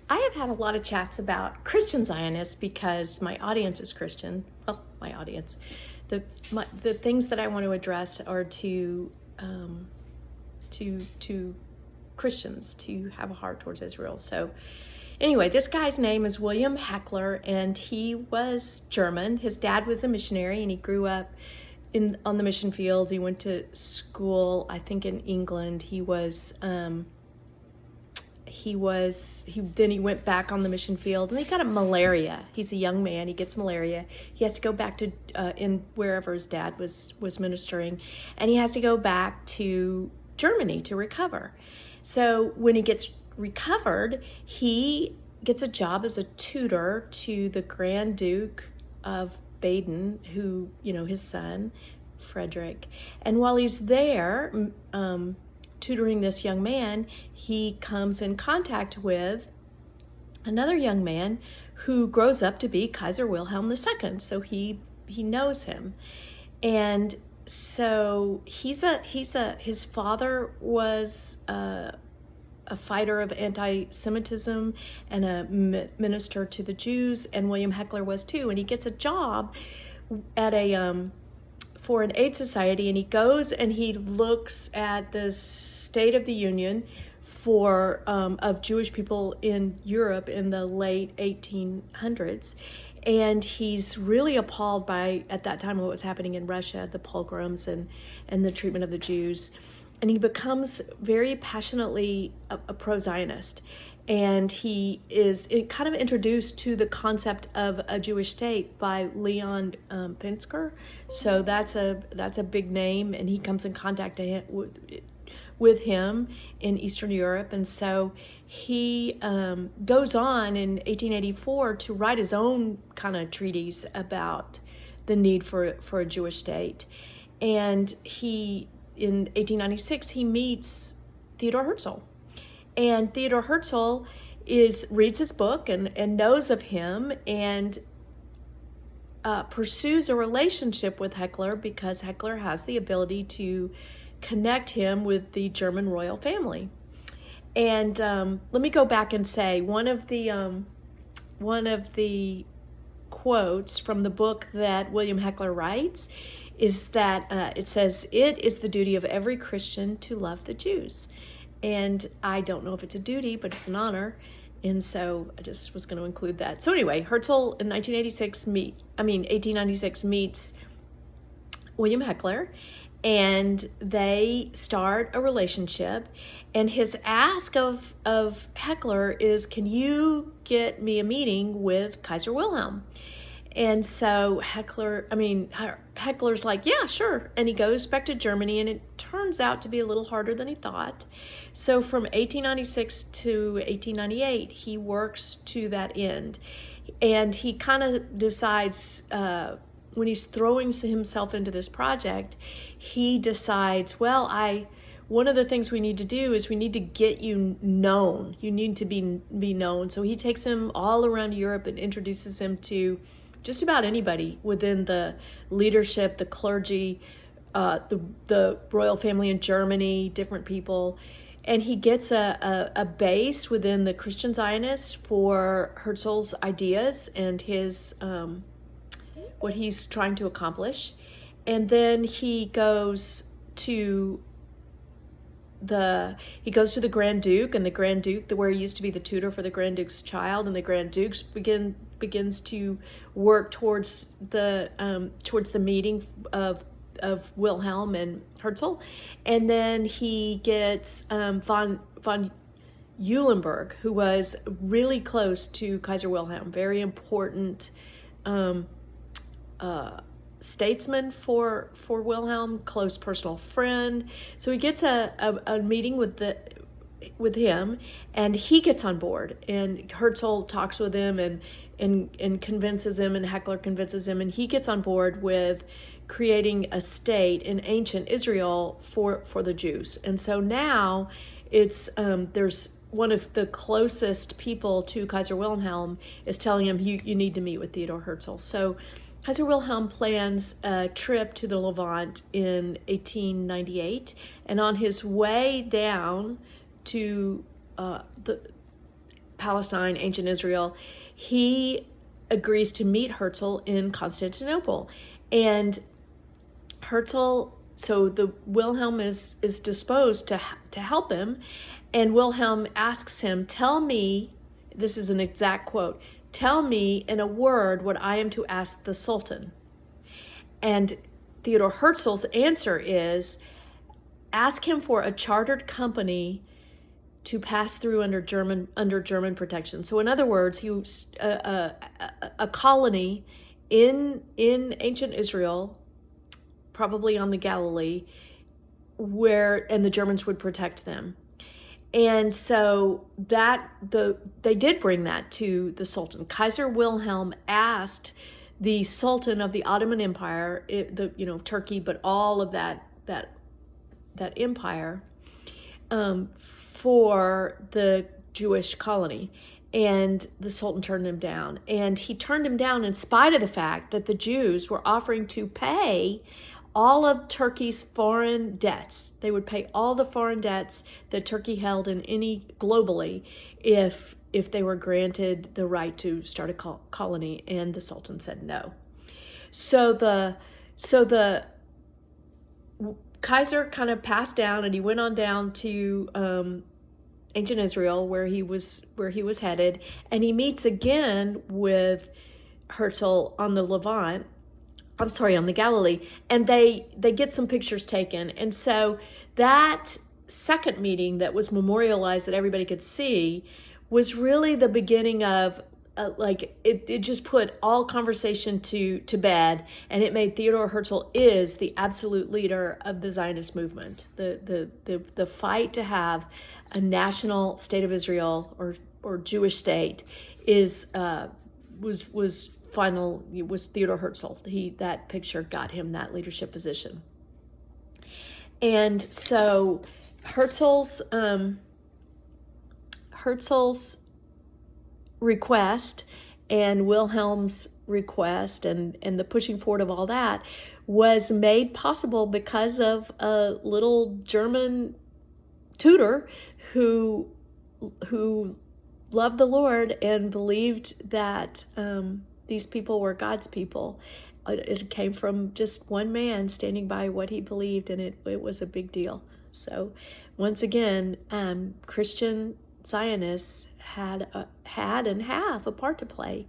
I have had a lot of chats about Christian Zionists because my audience is Christian. Well, my audience. The things that I want to address are to Christians to have a heart towards Israel. So anyway, this guy's name is William Heckler, and he was German. His dad was a missionary, and he grew up on the mission fields. He went to school, I think, in England. He went back on the mission field, and he got malaria. He's a young man. He gets malaria. He has to go back to in wherever his dad was ministering, and he has to go back to Germany to recover. So when he gets recovered, he gets a job as a tutor to the Grand Duke of Baden, who, his son, Frederick. And while he's there, tutoring this young man, he comes in contact with another young man who grows up to be Kaiser Wilhelm II. So he knows him. And so his father was a fighter of anti-Semitism and a minister to the Jews, and William Heckler was too. And he gets a job at for an aid society, and he goes and he looks at the State of the Union of Jewish people in Europe in the late 1800s. And he's really appalled by, at that time, what was happening in Russia, the pogroms and the treatment of the Jews. And he becomes very passionately a pro-Zionist. And he is kind of introduced to the concept of a Jewish state by Leon Pinsker. So that's a big name, and he comes in contact with him in Eastern Europe. And so he goes on in 1884 to write his own kind of treatise about the need for a Jewish state. And in 1896, he meets Theodor Herzl. And Theodor Herzl reads his book and knows of him, and pursues a relationship with Heckler because Heckler has the ability to connect him with the German royal family. And let me go back and say one of the quotes from the book that William Heckler writes is that it says, "It is the duty of every Christian to love the Jews." And I don't know if it's a duty, but it's an honor. And so I just was going to include that. So anyway, Herzl in 1896 meets William Heckler, and they start a relationship. And his ask of Heckler is, "Can you get me a meeting with Kaiser Wilhelm?" And so Heckler's like, "Yeah, sure." And he goes back to Germany, and it turns out to be a little harder than he thought. So from 1896 to 1898, he works to that end. And he kind of decides, when he's throwing himself into this project, he decides, one of the things we need to do is we need to get you known. You need to be known. So he takes him all around Europe and introduces him to just about anybody within the leadership, the clergy, the royal family in Germany, different people. And he gets a base within the Christian Zionists for Herzl's ideas and his what he's trying to accomplish. And then he goes to the Grand Duke, and the Grand Duke, where he used to be the tutor for the Grand Duke's child, and the Grand Duke begins to work towards the meeting of Wilhelm and Herzl. And then he gets von Eulenburg, who was really close to Kaiser Wilhelm, very important statesman for Wilhelm, close personal friend. So he gets a meeting with him, and he gets on board, and Herzl talks with him and convinces him, and Heckler convinces him, and he gets on board with creating a state in ancient Israel for the Jews. And so now there's one of the closest people to Kaiser Wilhelm is telling him, you need to meet with Theodor Herzl. So Kaiser Wilhelm plans a trip to the Levant in 1898, and on his way down to Palestine, ancient Israel, he agrees to meet Herzl in Constantinople. And Herzl, so the Wilhelm is disposed to help him, and Wilhelm asks him, "Tell me," this is an exact quote, "tell me in a word what I am to ask the Sultan." And Theodor Herzl's answer is, ask him for a chartered company to pass through under German protection. So in other words, he was a colony in ancient Israel, probably on the Galilee, and the Germans would protect them. And so they did bring that to the Sultan. Kaiser Wilhelm asked the Sultan of the Ottoman Empire, Turkey, but all of that empire, for the Jewish colony. And the Sultan turned him down. And he turned him down in spite of the fact that the Jews were offering to pay all of Turkey's foreign debts. They would pay all the foreign debts that Turkey held globally if they were granted the right to start a colony, and the Sultan said no. So the Kaiser kind of passed down, and he went on down to ancient Israel, where he was headed, and he meets again with Herzl on the on the Galilee, and they get some pictures taken. And so that second meeting that was memorialized, that everybody could see, was really the beginning of it just put all conversation to bed, and it made Theodor Herzl is the absolute leader of the Zionist movement. The fight to have a national state of Israel or Jewish state was final. It was Theodor Herzl. That picture got him that leadership position. And so Herzl's request and Wilhelm's request and the pushing forward of all that was made possible because of a little German tutor who loved the Lord and believed that these people were God's people. It came from just one man standing by what he believed, and it was a big deal. So once again, Christian Zionists had and have a part to play